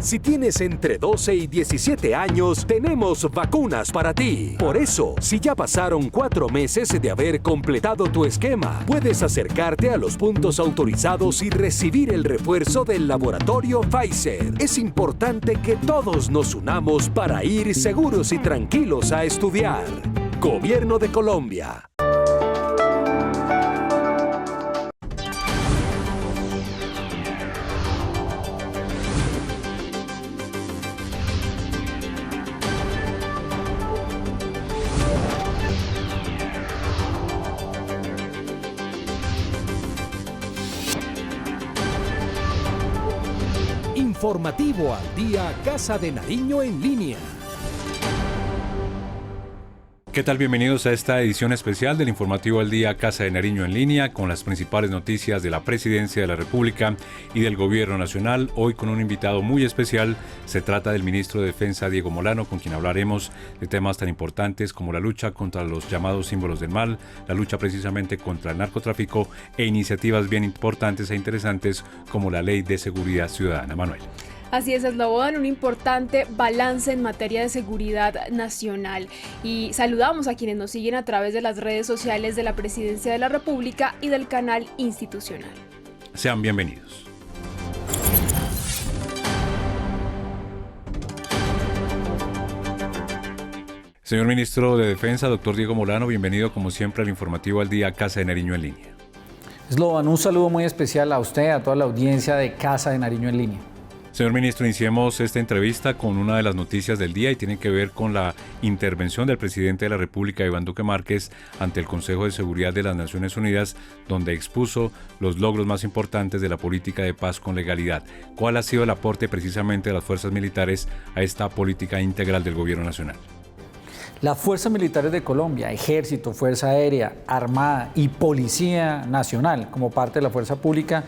Si tienes entre 12 y 17 años, tenemos vacunas para ti. Por eso, si ya pasaron 4 meses de haber completado tu esquema, puedes acercarte a los puntos autorizados y recibir el refuerzo del laboratorio Pfizer. Es importante que todos nos unamos para ir seguros y tranquilos a estudiar. Gobierno de Colombia. Informativo al día, Casa de Nariño en línea. ¿Qué tal? Bienvenidos a esta edición especial del Informativo al Día Casa de Nariño en línea con las principales noticias de la Presidencia de la República y del Gobierno Nacional. Hoy con un invitado muy especial. Se trata del Ministro de Defensa, Diego Molano, con quien hablaremos de temas tan importantes como la lucha contra los llamados símbolos del mal, la lucha precisamente contra el narcotráfico e iniciativas bien importantes e interesantes como la Ley de Seguridad Ciudadana. Manuel. Así es, Eslabón, un importante balance en materia de seguridad nacional. Y saludamos a quienes nos siguen a través de las redes sociales de la Presidencia de la República y del canal institucional. Sean bienvenidos. Señor Ministro de Defensa, doctor Diego Molano, bienvenido como siempre al Informativo al Día Casa de Nariño en línea. Slovan, un saludo muy especial a usted, a toda la audiencia de Casa de Nariño en línea. Señor Ministro, iniciemos esta entrevista con una de las noticias del día y tiene que ver con la intervención del presidente de la República, Iván Duque Márquez, ante el Consejo de Seguridad de las Naciones Unidas, donde expuso los logros más importantes de la política de paz con legalidad. ¿Cuál ha sido el aporte precisamente de las fuerzas militares a esta política integral del Gobierno Nacional? Las fuerzas militares de Colombia, Ejército, Fuerza Aérea, Armada y Policía Nacional, como parte de la fuerza pública,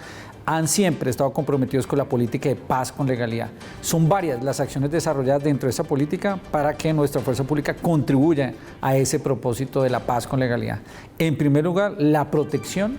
han siempre estado comprometidos con la política de paz con legalidad. Son varias las acciones desarrolladas dentro de esa política para que nuestra fuerza pública contribuya a ese propósito de la paz con legalidad. En primer lugar, la protección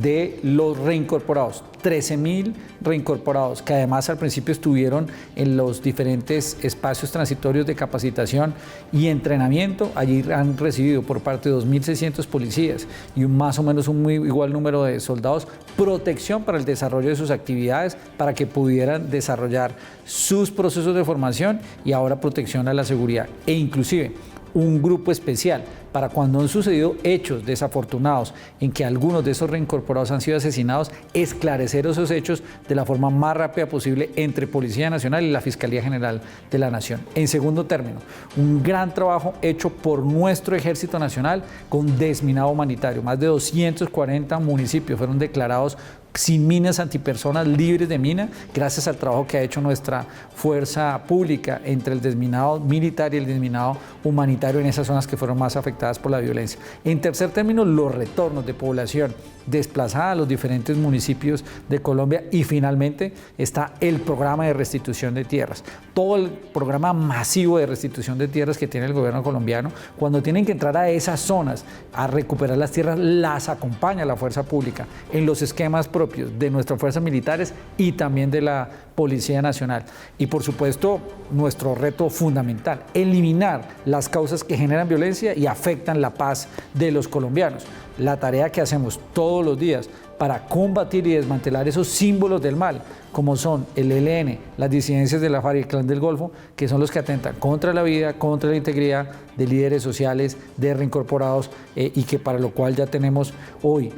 de los reincorporados, 13.000 reincorporados que además al principio estuvieron en los diferentes espacios transitorios de capacitación y entrenamiento. Allí han recibido por parte de 2.600 policías y más o menos un muy igual número de soldados protección para el desarrollo de sus actividades para que pudieran desarrollar sus procesos de formación y ahora protección a la seguridad e inclusive un grupo especial para cuando han sucedido hechos desafortunados en que algunos de esos reincorporados han sido asesinados, esclarecer esos hechos de la forma más rápida posible entre Policía Nacional y la Fiscalía General de la Nación. En segundo término, un gran trabajo hecho por nuestro Ejército Nacional con desminado humanitario. Más de 240 municipios fueron declarados sin minas antipersonas, libres de mina, gracias al trabajo que ha hecho nuestra fuerza pública entre el desminado militar y el desminado humanitario en esas zonas que fueron más afectadas por la violencia. En tercer término, los retornos de población desplazada a los diferentes municipios de Colombia y finalmente está el programa de restitución de tierras. Todo el programa masivo de restitución de tierras que tiene el gobierno colombiano, cuando tienen que entrar a esas zonas a recuperar las tierras, las acompaña la fuerza pública en los esquemas propios de nuestras fuerzas militares y también de la Policía Nacional. Y por supuesto, nuestro reto fundamental, eliminar las causas que generan violencia y afectan la paz de los colombianos. La tarea que hacemos todos los días para combatir y desmantelar esos símbolos del mal, como son el ELN, las disidencias de la FARC y el Clan del Golfo, que son los que atentan contra la vida, contra la integridad de líderes sociales, de reincorporados, y que para lo cual ya tenemos hoy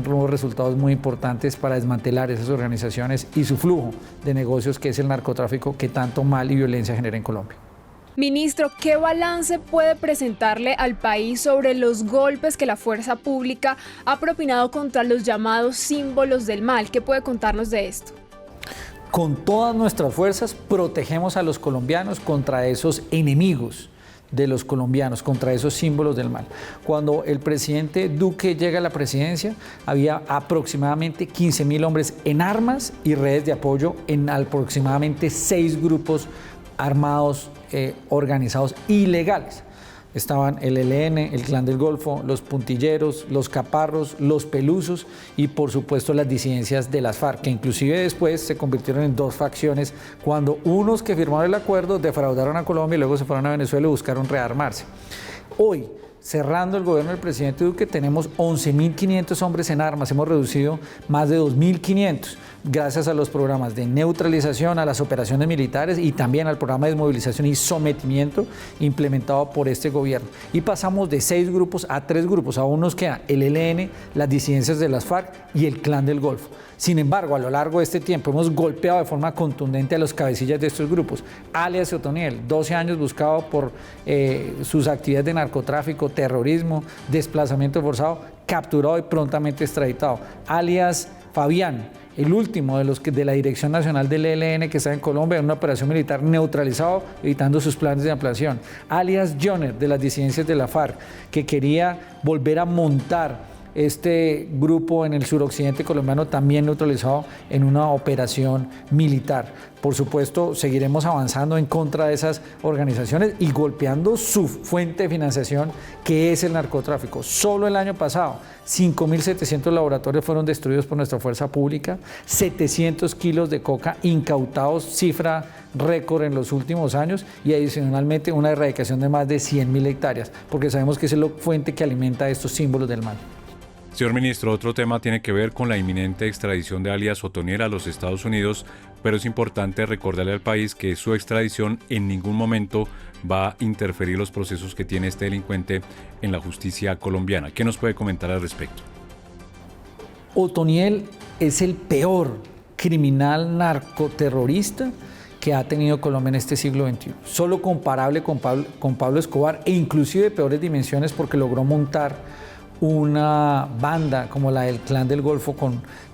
unos resultados muy importantes para desmantelar esas organizaciones y su flujo de negocios que es el narcotráfico que tanto mal y violencia genera en Colombia. Ministro, ¿qué balance puede presentarle al país sobre los golpes que la fuerza pública ha propinado contra los llamados símbolos del mal? ¿Qué puede contarnos de esto? Con todas nuestras fuerzas protegemos a los colombianos contra esos enemigos de los colombianos, contra esos símbolos del mal. Cuando el presidente Duque llega a la presidencia, había aproximadamente 15.000 hombres en armas y redes de apoyo en aproximadamente 6 grupos armados organizados ilegales. Estaban el ELN, el Clan del Golfo, los Puntilleros, los Caparros, los Pelusos y por supuesto las disidencias de las FARC, que inclusive después se convirtieron en dos facciones cuando unos que firmaron el acuerdo defraudaron a Colombia y luego se fueron a Venezuela y buscaron rearmarse. Hoy, cerrando el gobierno del presidente Duque, tenemos 11.500 hombres en armas, hemos reducido más de 2.500 gracias a los programas de neutralización, a las operaciones militares y también al programa de desmovilización y sometimiento implementado por este gobierno. Y pasamos de 6 grupos a 3 grupos, aún nos queda el ELN, las disidencias de las FARC y el Clan del Golfo. Sin embargo, a lo largo de este tiempo hemos golpeado de forma contundente a los cabecillas de estos grupos. Alias Otoniel, 12 años buscado por sus actividades de narcotráfico, terrorismo, desplazamiento forzado, capturado y prontamente extraditado. Alias Fabián, el último de la Dirección Nacional del ELN que está en Colombia en una operación militar, neutralizado, evitando sus planes de ampliación. Alias Joner, de las disidencias de la FARC, que quería volver a montar este grupo en el suroccidente colombiano, también neutralizado en una operación militar. Por supuesto, seguiremos avanzando en contra de esas organizaciones y golpeando su fuente de financiación, que es el narcotráfico. Solo el año pasado, 5.700 laboratorios fueron destruidos por nuestra fuerza pública, 700 kilos de coca incautados, cifra récord en los últimos años, y adicionalmente una erradicación de más de 100.000 hectáreas, porque sabemos que esa es la fuente que alimenta estos símbolos del mal. Señor ministro, otro tema tiene que ver con la inminente extradición de alias Otoniel a los Estados Unidos, pero es importante recordarle al país que su extradición en ningún momento va a interferir los procesos que tiene este delincuente en la justicia colombiana. ¿Qué nos puede comentar al respecto? Otoniel es el peor criminal narcoterrorista que ha tenido Colombia en este siglo XXI, solo comparable con Pablo Escobar, e inclusive de peores dimensiones, porque logró montar una banda como la del Clan del Golfo,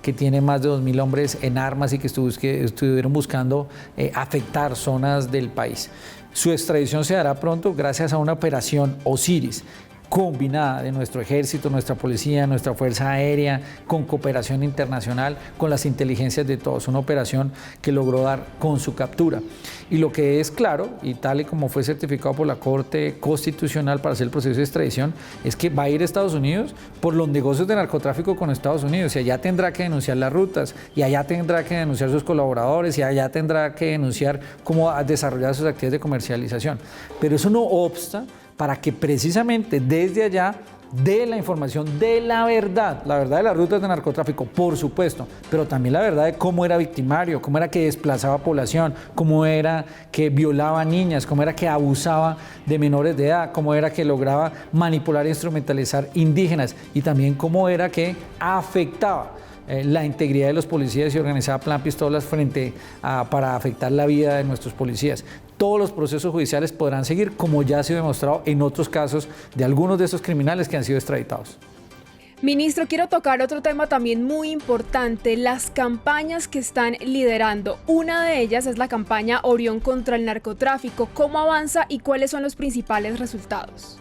que tiene más de 2.000 hombres en armas y que estuvieron buscando afectar zonas del país. Su extradición se dará pronto gracias a una operación Osiris, combinada de nuestro ejército, nuestra policía, nuestra fuerza aérea, con cooperación internacional, con las inteligencias de todos, una operación que logró dar con su captura. Y lo que es claro, y tal y como fue certificado por la Corte Constitucional para hacer el proceso de extradición, es que va a ir a Estados Unidos por los negocios de narcotráfico con Estados Unidos, y allá tendrá que denunciar las rutas, y allá tendrá que denunciar sus colaboradores, y allá tendrá que denunciar cómo ha desarrollado sus actividades de comercialización. Pero eso no obsta para que precisamente desde allá dé la información de la verdad de las rutas de narcotráfico, por supuesto, pero también la verdad de cómo era victimario, cómo era que desplazaba población, cómo era que violaba niñas, cómo era que abusaba de menores de edad, cómo era que lograba manipular e instrumentalizar indígenas, y también cómo era que afectaba la integridad de los policías y organizaba plan pistolas para afectar la vida de nuestros policías. Todos los procesos judiciales podrán seguir, como ya ha sido demostrado en otros casos de algunos de estos criminales que han sido extraditados. Ministro, quiero tocar otro tema también muy importante, las campañas que están liderando. Una de ellas es la campaña Orión contra el narcotráfico. ¿Cómo avanza y cuáles son los principales resultados?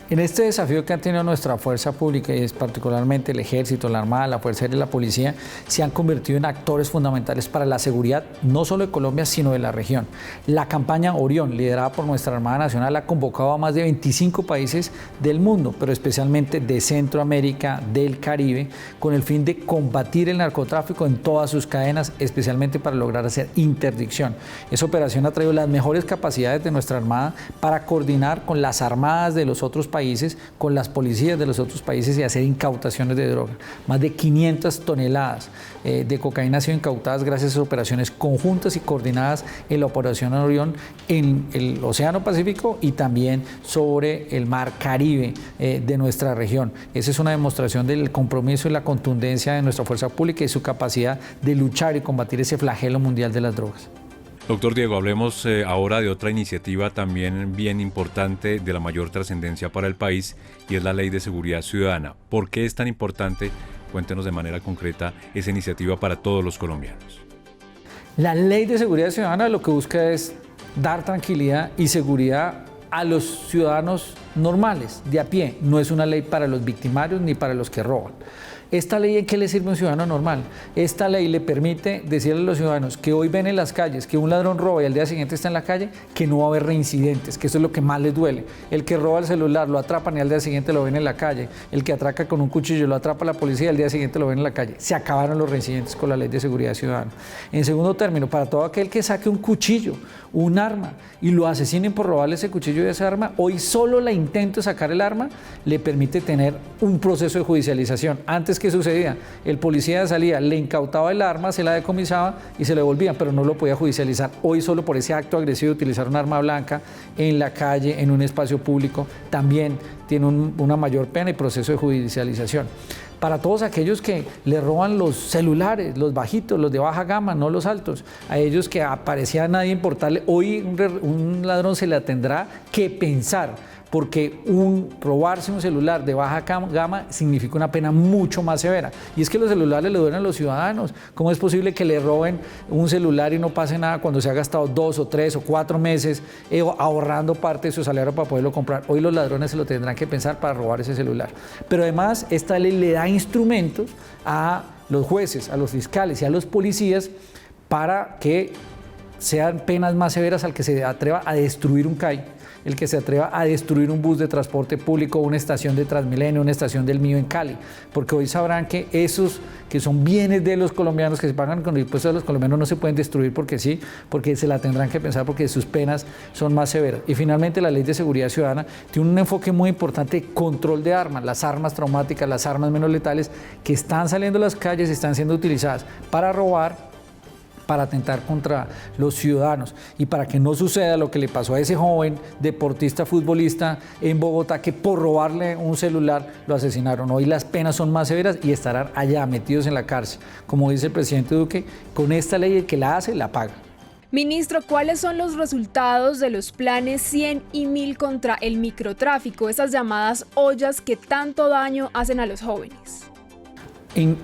En este desafío que ha tenido nuestra fuerza pública, y es particularmente el Ejército, la Armada, la Fuerza Aérea y la Policía, se han convertido en actores fundamentales para la seguridad no solo de Colombia, sino de la región. La campaña Orión, liderada por nuestra Armada Nacional, ha convocado a más de 25 países del mundo, pero especialmente de Centroamérica, del Caribe, con el fin de combatir el narcotráfico en todas sus cadenas, especialmente para lograr hacer interdicción. Esa operación ha traído las mejores capacidades de nuestra Armada para coordinar con las armadas de los otros países, con las policías de los otros países, y hacer incautaciones de droga. Más de 500 toneladas de cocaína han sido incautadas gracias a esas operaciones conjuntas y coordinadas en la operación Orión en el Océano Pacífico y también sobre el Mar Caribe de nuestra región. Esa es una demostración del compromiso y la contundencia de nuestra fuerza pública y su capacidad de luchar y combatir ese flagelo mundial de las drogas. Doctor Diego, hablemos ahora de otra iniciativa también bien importante, de la mayor trascendencia para el país, y es la Ley de Seguridad Ciudadana. ¿Por qué es tan importante? Cuéntenos de manera concreta esa iniciativa para todos los colombianos. La Ley de Seguridad Ciudadana lo que busca es dar tranquilidad y seguridad a los ciudadanos normales, de a pie. No es una ley para los victimarios ni para los que roban. ¿Esta ley en qué le sirve a un ciudadano normal? Esta ley le permite decirle a los ciudadanos que hoy ven en las calles que un ladrón roba y al día siguiente está en la calle, que no va a haber reincidentes, que eso es lo que más les duele. El que roba el celular lo atrapan y al día siguiente lo ven en la calle. El que atraca con un cuchillo lo atrapa la policía y al día siguiente lo ven en la calle. Se acabaron los reincidentes con la ley de seguridad ciudadana. En segundo término, para todo aquel que saque un cuchillo, un arma y lo asesinen por robarle ese cuchillo y esa arma, hoy solo la intento de sacar el arma le permite tener un proceso de judicialización. Antes, ¿qué sucedía? El policía salía, le incautaba el arma, se la decomisaba y se le devolvía, pero no lo podía judicializar. Hoy solo por ese acto agresivo de utilizar un arma blanca en la calle, en un espacio público, también tiene una mayor pena y proceso de judicialización. Para todos aquellos que le roban los celulares, los bajitos, los de baja gama, no los altos, a ellos que parecía nadie importarle, hoy un ladrón se le tendrá que pensar, porque robarse un celular de baja gama significa una pena mucho más severa. Y es que los celulares le duelen a los ciudadanos. ¿Cómo es posible que le roben un celular y no pase nada cuando se ha gastado 2 o 3 o 4 meses ahorrando parte de su salario para poderlo comprar? Hoy los ladrones se lo tendrán que pensar para robar ese celular. Pero además, esta ley le da instrumentos a los jueces, a los fiscales y a los policías para que sean penas más severas al que se atreva a destruir un CAI, el que se atreva a destruir un bus de transporte público, una estación de Transmilenio, una estación del Mío en Cali, porque hoy sabrán que esos que son bienes de los colombianos, que se pagan con los impuestos de los colombianos, no se pueden destruir porque sí, porque se la tendrán que pensar porque sus penas son más severas. Y finalmente la Ley de Seguridad Ciudadana tiene un enfoque muy importante de control de armas, las armas traumáticas, las armas menos letales que están saliendo a las calles, están siendo utilizadas para robar, para atentar contra los ciudadanos y para que no suceda lo que le pasó a ese joven deportista futbolista en Bogotá que por robarle un celular lo asesinaron. Hoy las penas son más severas y estarán allá metidos en la cárcel. Como dice el presidente Duque, con esta ley el que la hace, la paga. Ministro, ¿cuáles son los resultados de los planes 100 y 1000 contra el microtráfico, esas llamadas ollas que tanto daño hacen a los jóvenes?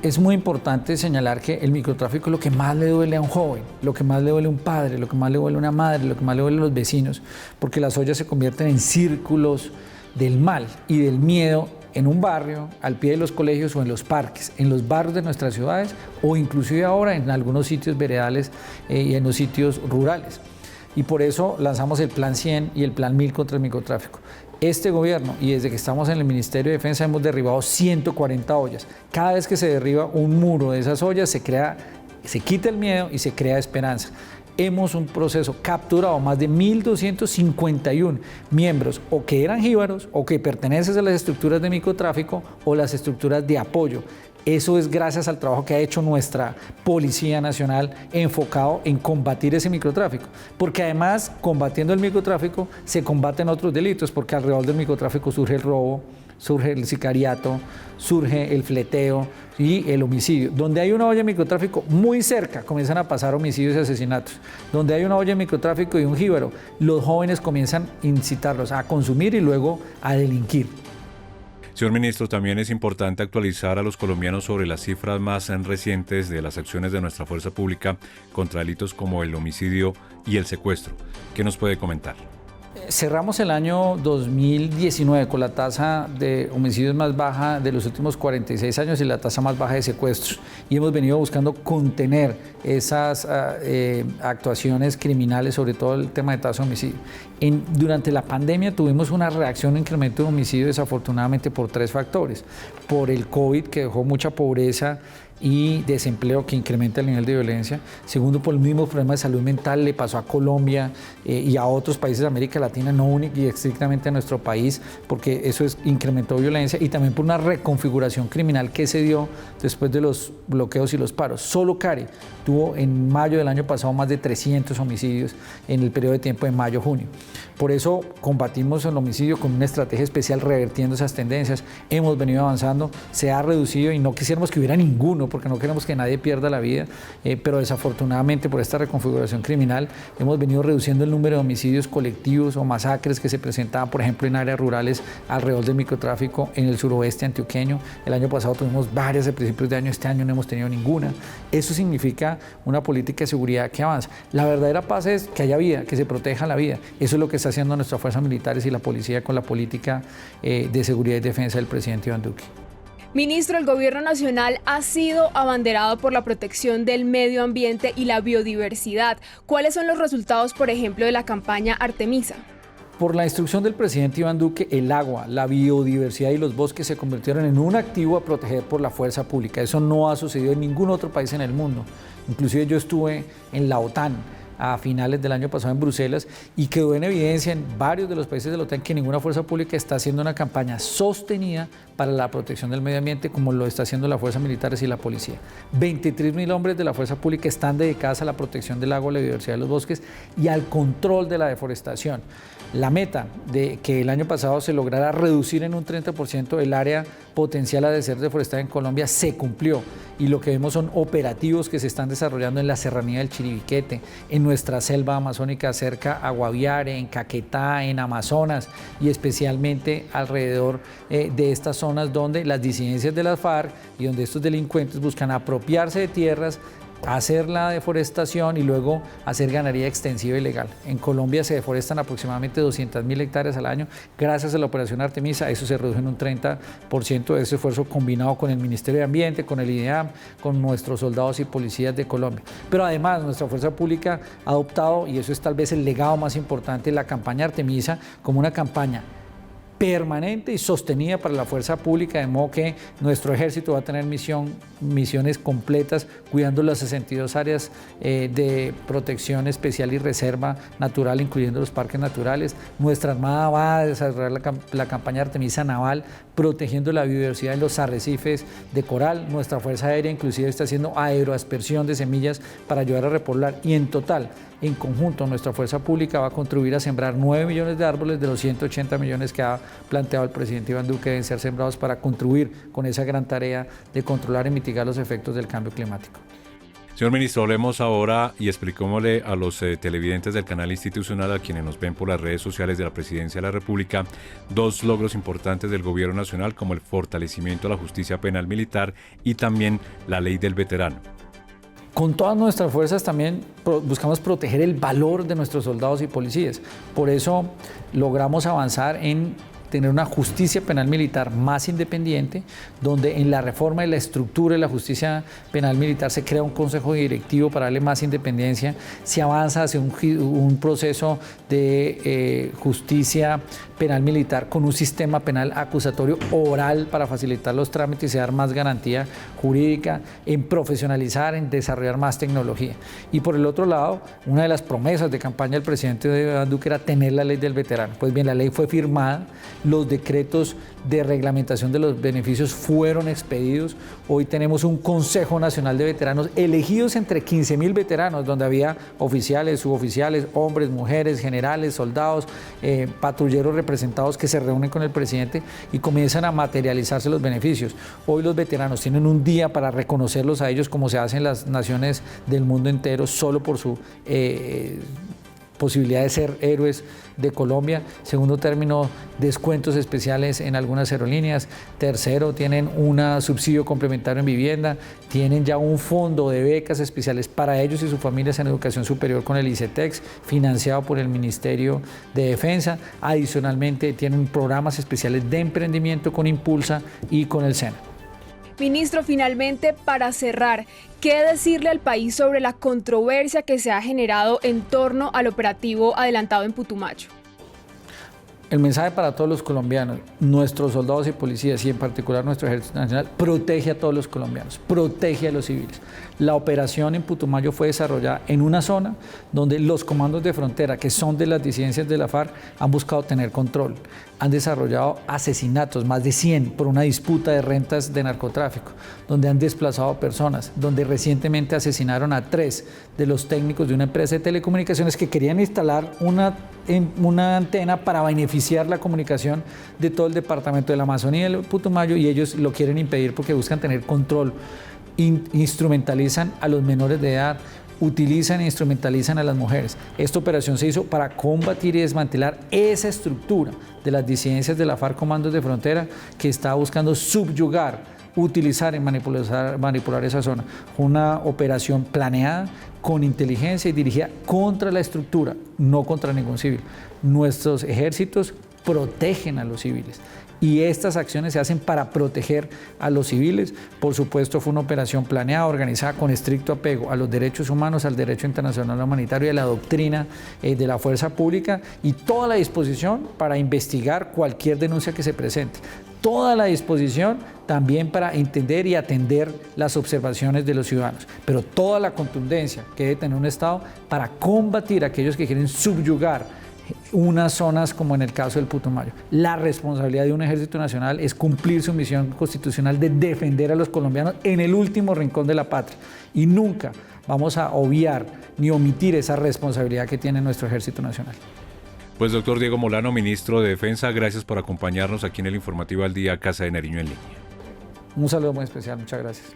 Es muy importante señalar que el microtráfico es lo que más le duele a un joven, lo que más le duele a un padre, lo que más le duele a una madre, lo que más le duele a los vecinos, porque las ollas se convierten en círculos del mal y del miedo en un barrio, al pie de los colegios o en los parques, en los barrios de nuestras ciudades o inclusive ahora en algunos sitios veredales y en los sitios rurales. Y por eso lanzamos el Plan 100 y el Plan 1000 contra el microtráfico. Este gobierno, y desde que estamos en el Ministerio de Defensa, hemos derribado 140 ollas. Cada vez que se derriba un muro de esas ollas, se quita el miedo y se crea esperanza. Hemos un proceso capturado más de 1.251 miembros o que eran jíbaros o que pertenecen a las estructuras de microtráfico o las estructuras de apoyo. Eso es gracias al trabajo que ha hecho nuestra Policía Nacional enfocado en combatir ese microtráfico. Porque además, combatiendo el microtráfico, se combaten otros delitos, porque alrededor del microtráfico surge el robo, surge el sicariato, surge el fleteo y el homicidio. Donde hay una olla de microtráfico, muy cerca comienzan a pasar homicidios y asesinatos. Donde hay una olla de microtráfico y un jíbaro, los jóvenes comienzan a incitarlos a consumir y luego a delinquir. Señor ministro, también es importante actualizar a los colombianos sobre las cifras más recientes de las acciones de nuestra fuerza pública contra delitos como el homicidio y el secuestro. ¿Qué nos puede comentar? Cerramos el año 2019 con la tasa de homicidios más baja de los últimos 46 años y la tasa más baja de secuestros. Y hemos venido buscando contener esas actuaciones criminales, sobre todo el tema de tasa de homicidio. Durante la pandemia tuvimos una reacción, un incremento de homicidio desafortunadamente por 3 factores. Por el COVID, que dejó mucha pobreza y desempleo, que incrementa el nivel de violencia. Segundo, por el mismo problema de salud mental, le pasó a Colombia y a otros países de América Latina, no único y estrictamente a nuestro país, porque eso incrementó violencia, y también por una reconfiguración criminal que se dio después de los bloqueos y los paros. Solo Cari tuvo en mayo del año pasado más de 300 homicidios en el periodo de tiempo de mayo-junio. Por eso combatimos el homicidio con una estrategia especial revertiendo esas tendencias. Hemos venido avanzando, se ha reducido y no quisiéramos que hubiera ninguno porque no queremos que nadie pierda la vida, pero desafortunadamente por esta reconfiguración criminal hemos venido reduciendo el número de homicidios colectivos o masacres que se presentaban, por ejemplo, en áreas rurales alrededor del microtráfico en el suroeste antioqueño. El año pasado tuvimos varias a principios de año, este año no hemos tenido ninguna. Eso significa una política de seguridad que avanza. La verdadera paz es que haya vida, que se proteja la vida. Eso es lo que está haciendo nuestras fuerzas militares y la policía con la política de seguridad y defensa del presidente Iván Duque. Ministro, el Gobierno Nacional ha sido abanderado por la protección del medio ambiente y la biodiversidad. ¿Cuáles son los resultados, por ejemplo, de la campaña Artemisa? Por la instrucción del presidente Iván Duque, el agua, la biodiversidad y los bosques se convirtieron en un activo a proteger por la fuerza pública. Eso no ha sucedido en ningún otro país en el mundo. Inclusive yo estuve en la OTAN a finales del año pasado en Bruselas y quedó en evidencia en varios de los países de la OTAN que ninguna fuerza pública está haciendo una campaña sostenida para la protección del medio ambiente como lo está haciendo las fuerzas militares y la policía. 23.000 hombres de la fuerza pública están dedicados a la protección del agua, la biodiversidad de los bosques y al control de la deforestación. La meta de que el año pasado se lograra reducir en un 30% el área potencial a ser deforestada en Colombia se cumplió y lo que vemos son operativos que se están desarrollando en la serranía del Chiribiquete, en nuestra selva amazónica cerca a Guaviare, en Caquetá, en Amazonas y especialmente alrededor de estas zonas donde las disidencias de las FARC y donde estos delincuentes buscan apropiarse de tierras, hacer la deforestación y luego hacer ganadería extensiva y legal. En Colombia se deforestan aproximadamente 200.000 hectáreas al año. Gracias a la operación Artemisa, eso se redujo en un 30% de ese esfuerzo combinado con el Ministerio de Ambiente, con el IDEAM, con nuestros soldados y policías de Colombia. Pero además nuestra fuerza pública ha adoptado, y eso es tal vez el legado más importante, la campaña Artemisa como una campaña permanente y sostenida para la fuerza pública, de modo que nuestro ejército va a tener misiones completas cuidando las 62 áreas de protección especial y reserva natural, incluyendo los parques naturales. Nuestra Armada va a desarrollar la campaña Artemisa Naval, protegiendo la biodiversidad en los arrecifes de coral. Nuestra Fuerza Aérea inclusive está haciendo aeroaspersión de semillas para ayudar a repoblar y en total, en conjunto, nuestra fuerza pública va a contribuir a sembrar 9 millones de árboles de los 180 millones que ha planteado el presidente Iván Duque deben ser sembrados para contribuir con esa gran tarea de controlar y mitigar los efectos del cambio climático. Señor ministro, hablemos ahora y expliquémosle a los televidentes del canal institucional, a quienes nos ven por las redes sociales de la Presidencia de la República, dos logros importantes del Gobierno Nacional, como el fortalecimiento de la justicia penal militar y también la ley del veterano. Con todas nuestras fuerzas también buscamos proteger el valor de nuestros soldados y policías. Por eso logramos avanzar en tener una justicia penal militar más independiente, donde en la reforma de la estructura de la justicia penal militar se crea un consejo directivo para darle más independencia, se avanza hacia un proceso de justicia penal militar con un sistema penal acusatorio oral para facilitar los trámites y dar más garantía jurídica, en profesionalizar, en desarrollar más tecnología. Y por el otro lado, una de las promesas de campaña del presidente Iván Duque era tener la ley del veterano. Pues bien, la ley fue firmada, los decretos de reglamentación de los beneficios fueron expedidos. Hoy tenemos un Consejo Nacional de Veteranos elegidos entre 15.000 veteranos, donde había oficiales, suboficiales, hombres, mujeres, generales, soldados, patrulleros representados que se reúnen con el presidente y comienzan a materializarse los beneficios. Hoy los veteranos tienen un día para reconocerlos a ellos, como se hace en las naciones del mundo entero, solo por su posibilidad de ser héroes de Colombia. Segundo término, descuentos especiales en algunas aerolíneas. Tercero, tienen un subsidio complementario en vivienda. Tienen ya un fondo de becas especiales para ellos y sus familias en educación superior con el ICETEX, financiado por el Ministerio de Defensa. Adicionalmente, tienen programas especiales de emprendimiento con Impulsa y con el SENA. Ministro, finalmente, para cerrar, ¿qué decirle al país sobre la controversia que se ha generado en torno al operativo adelantado en Putumayo? El mensaje para todos los colombianos, nuestros soldados y policías y en particular nuestro Ejército Nacional, protege a todos los colombianos, protege a los civiles. La operación en Putumayo fue desarrollada en una zona donde los comandos de frontera, que son de las disidencias de la FARC, han buscado tener control. Han desarrollado asesinatos, más de 100, por una disputa de rentas de narcotráfico, donde han desplazado personas, donde recientemente asesinaron a 3 de los técnicos de una empresa de telecomunicaciones que querían instalar una antena para beneficiar la comunicación de todo el departamento de la Amazonía y del Putumayo, y ellos lo quieren impedir porque buscan tener control. Instrumentalizan a los menores de edad, utilizan e instrumentalizan a las mujeres. Esta operación se hizo para combatir y desmantelar esa estructura de las disidencias de la FARC Comandos de Frontera, que está buscando subyugar, utilizar y manipular esa zona. Una operación planeada, con inteligencia y dirigida contra la estructura, no contra ningún civil. Nuestros ejércitos protegen a los civiles. Y estas acciones se hacen para proteger a los civiles. Por supuesto, fue una operación planeada, organizada con estricto apego a los derechos humanos, al derecho internacional humanitario y a la doctrina de la fuerza pública, y toda la disposición para investigar cualquier denuncia que se presente. Toda la disposición también para entender y atender las observaciones de los ciudadanos, pero toda la contundencia que debe tener un Estado para combatir a aquellos que quieren subyugar unas zonas como en el caso del Putumayo. La responsabilidad de un ejército nacional es cumplir su misión constitucional de defender a los colombianos en el último rincón de la patria, y nunca vamos a obviar ni omitir esa responsabilidad que tiene nuestro ejército nacional. Pues doctor Diego Molano, ministro de Defensa, gracias por acompañarnos aquí en el Informativo al Día Casa de Nariño en Línea. Un saludo muy especial, muchas gracias.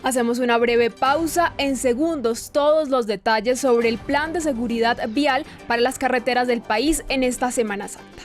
Hacemos una breve pausa. En segundos, todos los detalles sobre el plan de seguridad vial para las carreteras del país en esta Semana Santa.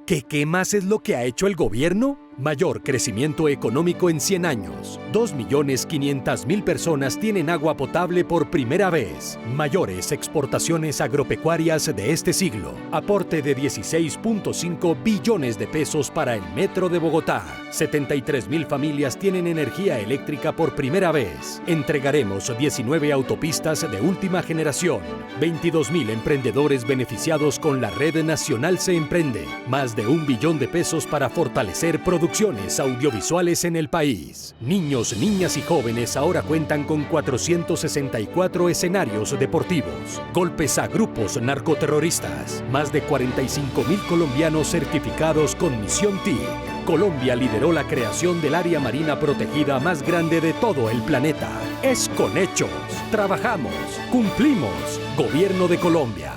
¿Qué más es lo que ha hecho el gobierno? Mayor crecimiento económico en 100 años. 2.500.000 personas tienen agua potable por primera vez. Mayores exportaciones agropecuarias de este siglo. Aporte de 16.5 billones de pesos para el Metro de Bogotá. 73.000 familias tienen energía eléctrica por primera vez. Entregaremos 19 autopistas de última generación. 22.000 emprendedores beneficiados con la Red Nacional Se Emprende. Más de 1 billón de pesos para fortalecer producciones audiovisuales en el país. Niños, niñas y jóvenes ahora cuentan con 464 escenarios deportivos. Golpes a grupos narcoterroristas. Más de 45.000 colombianos certificados con Misión TIC. Colombia lideró la creación del área marina protegida más grande de todo el planeta. Es con hechos. Trabajamos. Cumplimos. Gobierno de Colombia.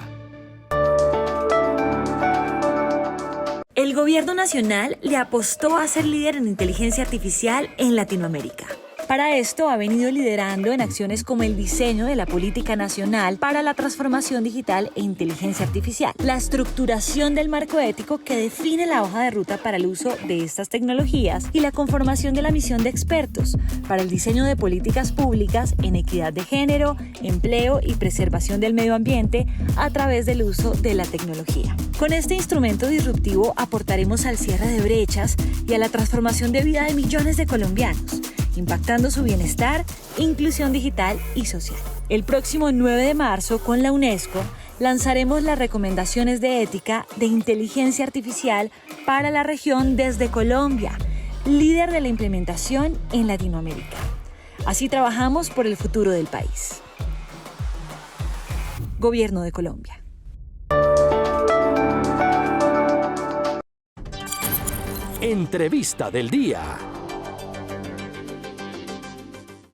El gobierno nacional le apostó a ser líder en inteligencia artificial en Latinoamérica. Para esto ha venido liderando en acciones como el diseño de la política nacional para la transformación digital e inteligencia artificial, la estructuración del marco ético que define la hoja de ruta para el uso de estas tecnologías y la conformación de la misión de expertos para el diseño de políticas públicas en equidad de género, empleo y preservación del medio ambiente a través del uso de la tecnología. Con este instrumento disruptivo aportaremos al cierre de brechas y a la transformación de vida de millones de colombianos, impactando su bienestar, inclusión digital y social. El próximo 9 de marzo, con la UNESCO, lanzaremos las recomendaciones de ética de inteligencia artificial para la región desde Colombia, líder de la implementación en Latinoamérica. Así trabajamos por el futuro del país. Gobierno de Colombia. Entrevista del día.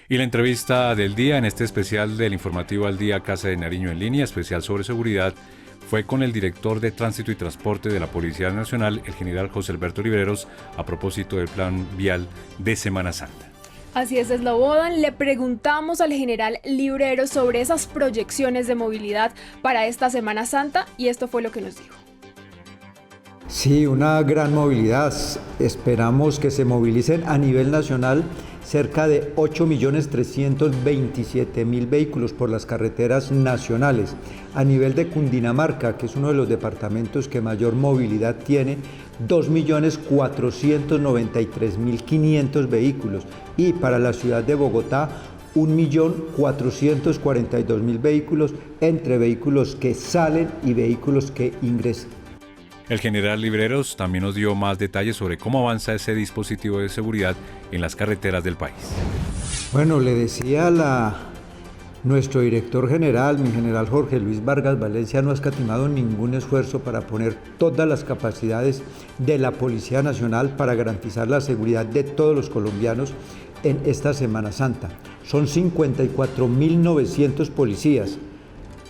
Y la entrevista del día en este especial del Informativo al Día Casa de Nariño en Línea, especial sobre seguridad, fue con el director de Tránsito y Transporte de la Policía Nacional, el general José Alberto Libreros, a propósito del plan vial de Semana Santa. Así es, Slobodan. Le preguntamos al general Libreros sobre esas proyecciones de movilidad para esta Semana Santa y esto fue lo que nos dijo. Sí, una gran movilidad. Esperamos que se movilicen a nivel nacional cerca de 8.327.000 vehículos por las carreteras nacionales. A nivel de Cundinamarca, que es uno de los departamentos que mayor movilidad tiene, 2.493.500 vehículos. Y para la ciudad de Bogotá, 1.442.000 vehículos, entre vehículos que salen y vehículos que ingresan. El general Libreros también nos dio más detalles sobre cómo avanza ese dispositivo de seguridad en las carreteras del país. Bueno, le decía nuestro director general, mi general Jorge Luis Vargas Valencia, no ha escatimado ningún esfuerzo para poner todas las capacidades de la Policía Nacional para garantizar la seguridad de todos los colombianos en esta Semana Santa. Son 54.900 policías,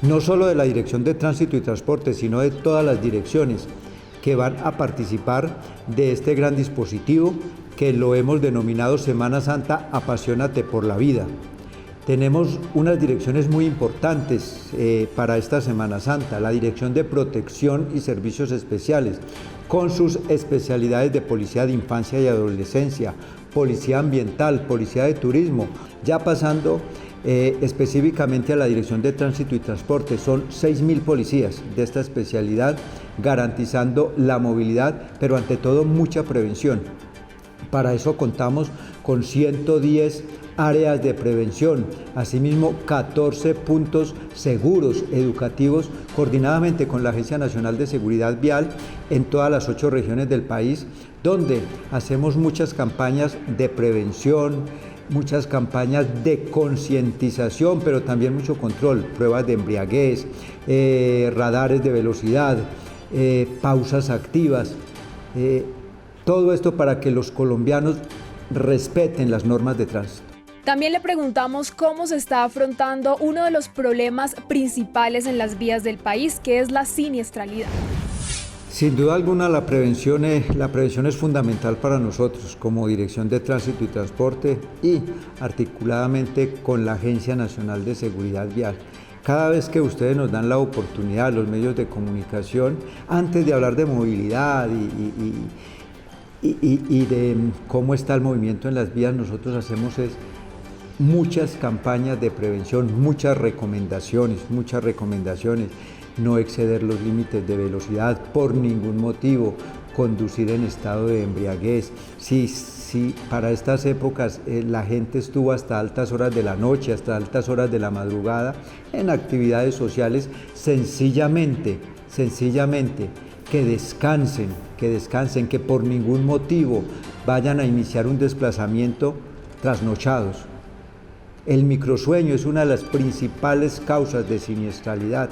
no solo de la Dirección de Tránsito y Transporte, sino de todas las direcciones que van a participar de este gran dispositivo que lo hemos denominado Semana Santa Apasionate por la Vida. Tenemos unas direcciones muy importantes para esta Semana Santa, la Dirección de Protección y Servicios Especiales, con sus especialidades de Policía de Infancia y Adolescencia, Policía Ambiental, Policía de Turismo, ya pasando específicamente a la Dirección de Tránsito y Transporte. Son 6.000 policías de esta especialidad garantizando la movilidad, pero ante todo mucha prevención. Para eso contamos con 110 áreas de prevención, asimismo 14 puntos seguros educativos coordinadamente con la Agencia Nacional de Seguridad Vial en todas las 8 regiones del país, donde hacemos muchas campañas de prevención, muchas campañas de concientización, pero también mucho control, pruebas de embriaguez, radares de velocidad, pausas activas, todo esto para que los colombianos respeten las normas de tránsito. También le preguntamos cómo se está afrontando uno de los problemas principales en las vías del país, que es la siniestralidad. Sin duda alguna la prevención es fundamental para nosotros como Dirección de Tránsito y Transporte y articuladamente con la Agencia Nacional de Seguridad Vial. Cada vez que ustedes nos dan la oportunidad, los medios de comunicación, antes de hablar de movilidad y de cómo está el movimiento en las vías, nosotros hacemos muchas campañas de prevención, muchas recomendaciones, no exceder los límites de velocidad por ningún motivo, conducir en estado de embriaguez. Si para estas épocas la gente estuvo hasta altas horas de la noche, hasta altas horas de la madrugada en actividades sociales, sencillamente que descansen, que por ningún motivo vayan a iniciar un desplazamiento trasnochados. El microsueño es una de las principales causas de siniestralidad.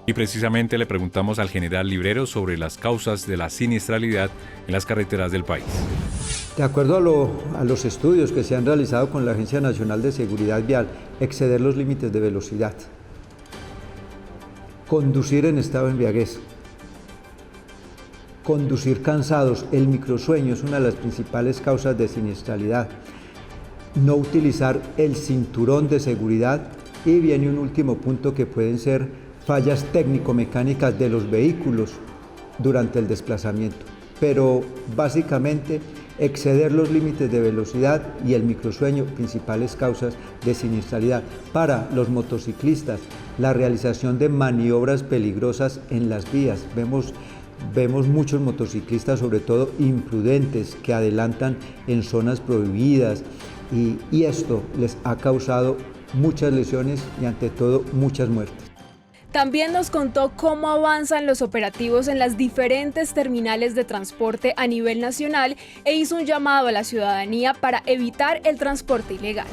Y precisamente le preguntamos al general Librero sobre las causas de la siniestralidad en las carreteras del país. De acuerdo a los estudios que se han realizado con la Agencia Nacional de Seguridad Vial, exceder los límites de velocidad, conducir en estado de embriaguez, conducir cansados, el microsueño es una de las principales causas de siniestralidad, no utilizar el cinturón de seguridad y viene un último punto que pueden ser fallas técnico-mecánicas de los vehículos durante el desplazamiento, pero básicamente exceder los límites de velocidad y el microsueño, principales causas de siniestralidad. Para los motociclistas, la realización de maniobras peligrosas en las vías. Vemos muchos motociclistas, sobre todo imprudentes, que adelantan en zonas prohibidas y esto les ha causado muchas lesiones y ante todo muchas muertes. También nos contó cómo avanzan los operativos en las diferentes terminales de transporte a nivel nacional e hizo un llamado a la ciudadanía para evitar el transporte ilegal.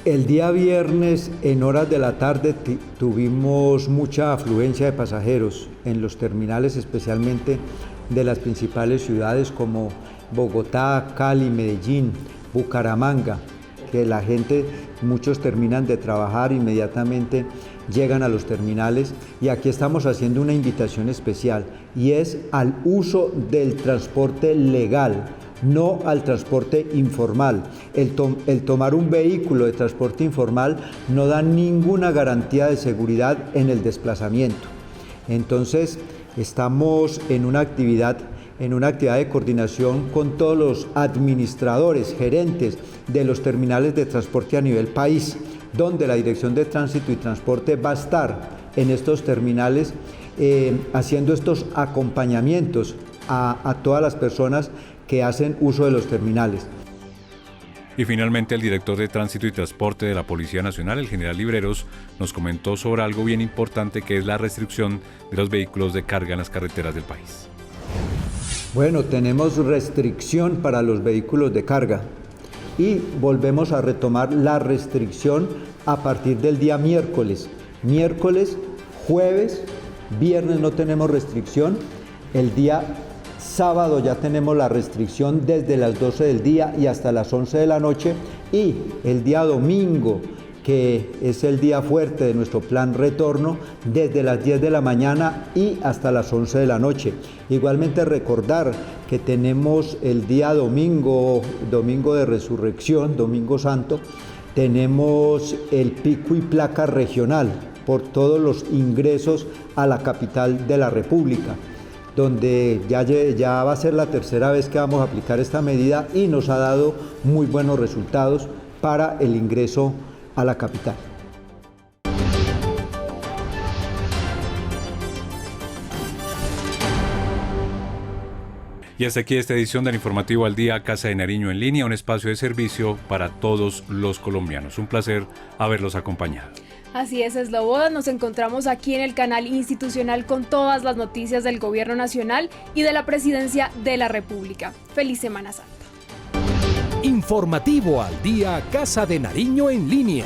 El día viernes en horas de la tarde tuvimos mucha afluencia de pasajeros en los terminales, especialmente de las principales ciudades como Bogotá, Cali, Medellín, Bucaramanga, que la gente, muchos terminan de trabajar, inmediatamente llegan a los terminales y aquí estamos haciendo una invitación especial y es al uso del transporte legal, no al transporte informal. El tomar un vehículo de transporte informal no da ninguna garantía de seguridad en el desplazamiento. Entonces estamos en una actividad de coordinación con todos los administradores, gerentes de los terminales de transporte a nivel país, donde la Dirección de Tránsito y Transporte va a estar en estos terminales haciendo estos acompañamientos a todas las personas que hacen uso de los terminales. Y finalmente el director de Tránsito y Transporte de la Policía Nacional, el general Libreros, nos comentó sobre algo bien importante que es la restricción de los vehículos de carga en las carreteras del país. Bueno, tenemos restricción para los vehículos de carga y volvemos a retomar la restricción a partir del día miércoles, jueves, viernes no tenemos restricción, el día sábado ya tenemos la restricción desde las 12 del día y hasta las 11 de la noche y el día domingo, que es el día fuerte de nuestro plan retorno, desde las 10 de la mañana y hasta las 11 de la noche. Igualmente recordar que tenemos el día domingo de resurrección, domingo santo, tenemos el pico y placa regional por todos los ingresos a la capital de la República, donde ya va a ser la tercera vez que vamos a aplicar esta medida y nos ha dado muy buenos resultados para el ingreso a la capital. Y hasta aquí esta edición del Informativo al Día Casa de Nariño en línea, un espacio de servicio para todos los colombianos. Un placer haberlos acompañado. Así es, Slobodan. Nos encontramos aquí en el canal institucional con todas las noticias del Gobierno Nacional y de la Presidencia de la República. ¡Feliz Semana Santa! Informativo al Día Casa de Nariño en línea.